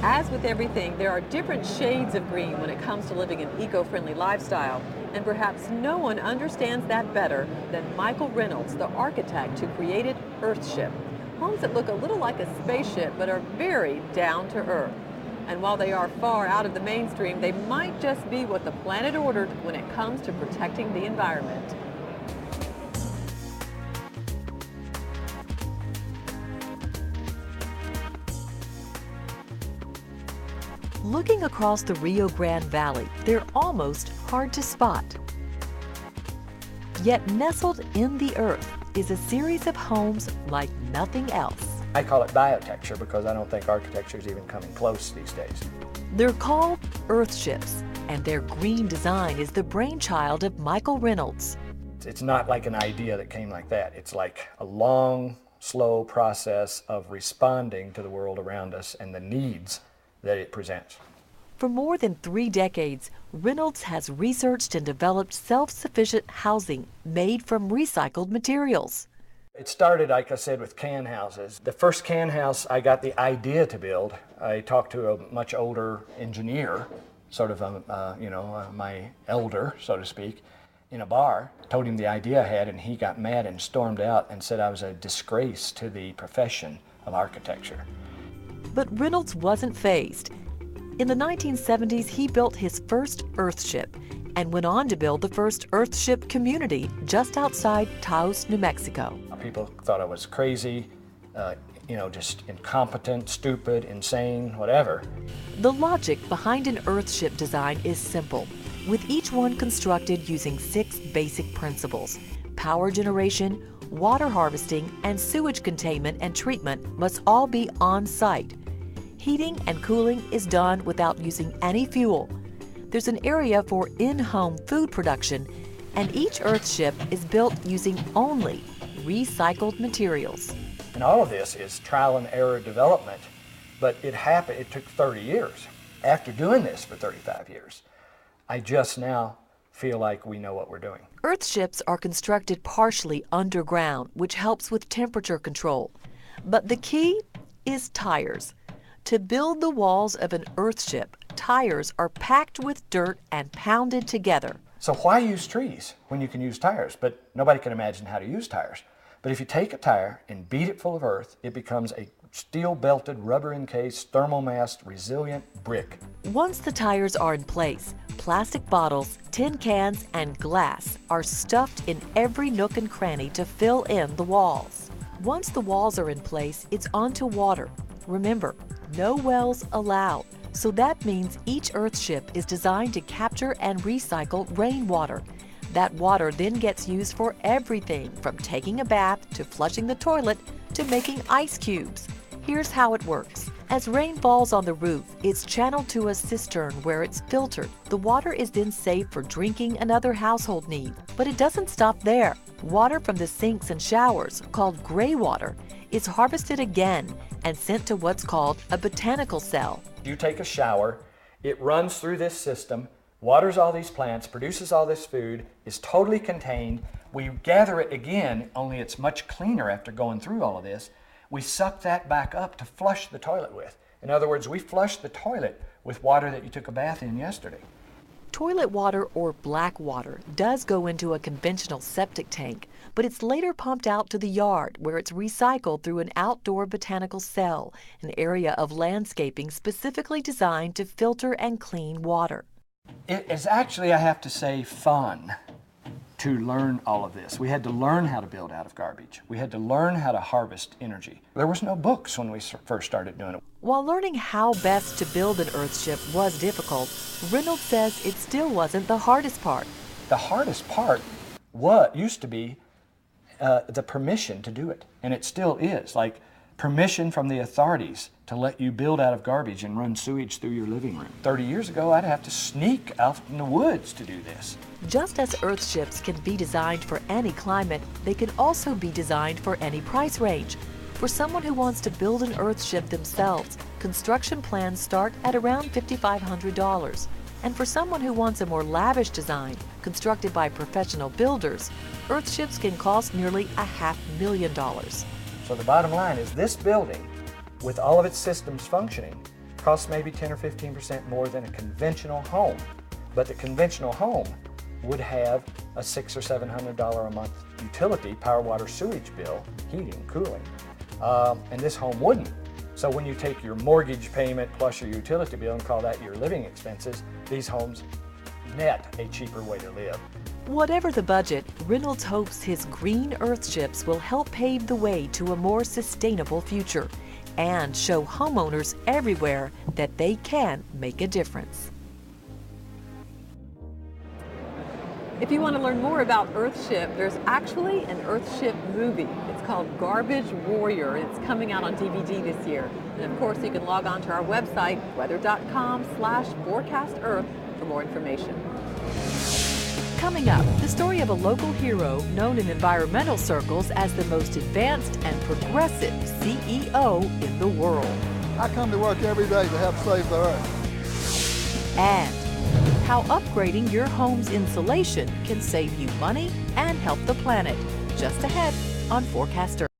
As with everything, there are different shades of green when it comes to living an eco-friendly lifestyle, and perhaps no one understands that better than Michael Reynolds, the architect who created Earthship. Homes that look a little like a spaceship but are very down to earth. And while they are far out of the mainstream, they might just be what the planet ordered when it comes to protecting the environment. Looking across the Rio Grande Valley, they're almost hard to spot. Yet nestled in the earth is a series of homes like nothing else. I call it biotecture because I don't think architecture is even coming close these days. They're called Earthships, and their green design is the brainchild of Michael Reynolds. It's not like an idea that came like that. It's like a long, slow process of responding to the world around us and the needs that it presents. For more than 3 decades, Reynolds has researched and developed self-sufficient housing made from recycled materials. It started, like I said, with can houses. The first can house I got the idea to build, I talked to a much older engineer, sort of my elder, so to speak, in a bar, told him the idea I had, and he got mad and stormed out and said I was a disgrace to the profession of architecture. But Reynolds wasn't fazed. In the 1970s, he built his first Earthship and went on to build the first Earthship community just outside Taos, New Mexico. People thought I was crazy, just incompetent, stupid, insane, whatever. The logic behind an Earthship design is simple, with each one constructed using 6 basic principles. Power generation, water harvesting, and sewage containment and treatment must all be on site. Heating and cooling is done without using any fuel. There's an area for in-home food production, and each Earthship is built using only recycled materials. And all of this is trial and error development, but it took 30 years. After doing this for 35 years, I just now feel like we know what we're doing. Earthships are constructed partially underground, which helps with temperature control. But the key is tires. To build the walls of an Earthship, tires are packed with dirt and pounded together. So why use trees when you can use tires? But nobody can imagine how to use tires. But if you take a tire and beat it full of earth, it becomes a steel-belted, rubber-encased, thermal-massed, resilient brick. Once the tires are in place, plastic bottles, tin cans, and glass are stuffed in every nook and cranny to fill in the walls. Once the walls are in place, it's on to water. Remember, no wells allowed. So that means each Earthship is designed to capture and recycle rainwater. That water then gets used for everything from taking a bath to flushing the toilet to making ice cubes. Here's how it works. As rain falls on the roof, it's channeled to a cistern where it's filtered. The water is then saved for drinking and other household needs. But it doesn't stop there. Water from the sinks and showers, called gray water, is harvested again and sent to what's called a botanical cell. You take a shower, it runs through this system, waters all these plants, produces all this food, is totally contained. We gather it again, only it's much cleaner after going through all of this. We suck that back up to flush the toilet with. In other words, we flush the toilet with water that you took a bath in yesterday. Toilet water, or black water, does go into a conventional septic tank, but it's later pumped out to the yard where it's recycled through an outdoor botanical cell, an area of landscaping specifically designed to filter and clean water. It is actually, I have to say, fun to learn all of this. We had to learn how to build out of garbage. We had to learn how to harvest energy. There was no books when we first started doing it. While learning how best to build an Earthship was difficult, Reynolds says it still wasn't the hardest part. The hardest part used to be the permission to do it, and it still is. Like permission from the authorities to let you build out of garbage and run sewage through your living room. 30 years ago, I'd have to sneak out in the woods to do this. Just as Earthships can be designed for any climate, they can also be designed for any price range. For someone who wants to build an Earthship themselves, construction plans start at around $5,500. And for someone who wants a more lavish design, constructed by professional builders, Earthships can cost nearly $500,000. So the bottom line is this building, with all of its systems functioning, costs maybe 10 or 15% more than a conventional home. But the conventional home would have a $600 or $700 a month utility, power, water, sewage bill, heating, cooling, and this home wouldn't. So when you take your mortgage payment plus your utility bill and call that your living expenses, these homes net a cheaper way to live. Whatever the budget, Reynolds hopes his green Earthships will help pave the way to a more sustainable future and show homeowners everywhere that they can make a difference. If you want to learn more about Earthship, there's actually an Earthship movie. It's called Garbage Warrior. It's coming out on DVD this year. And of course, you can log on to our website, weather.com/forecastearth for more information. Coming up, the story of a local hero known in environmental circles as the most advanced and progressive CEO in the world. I come to work every day to help save the earth. And how upgrading your home's insulation can save you money and help the planet. Just ahead on Forecast Earth.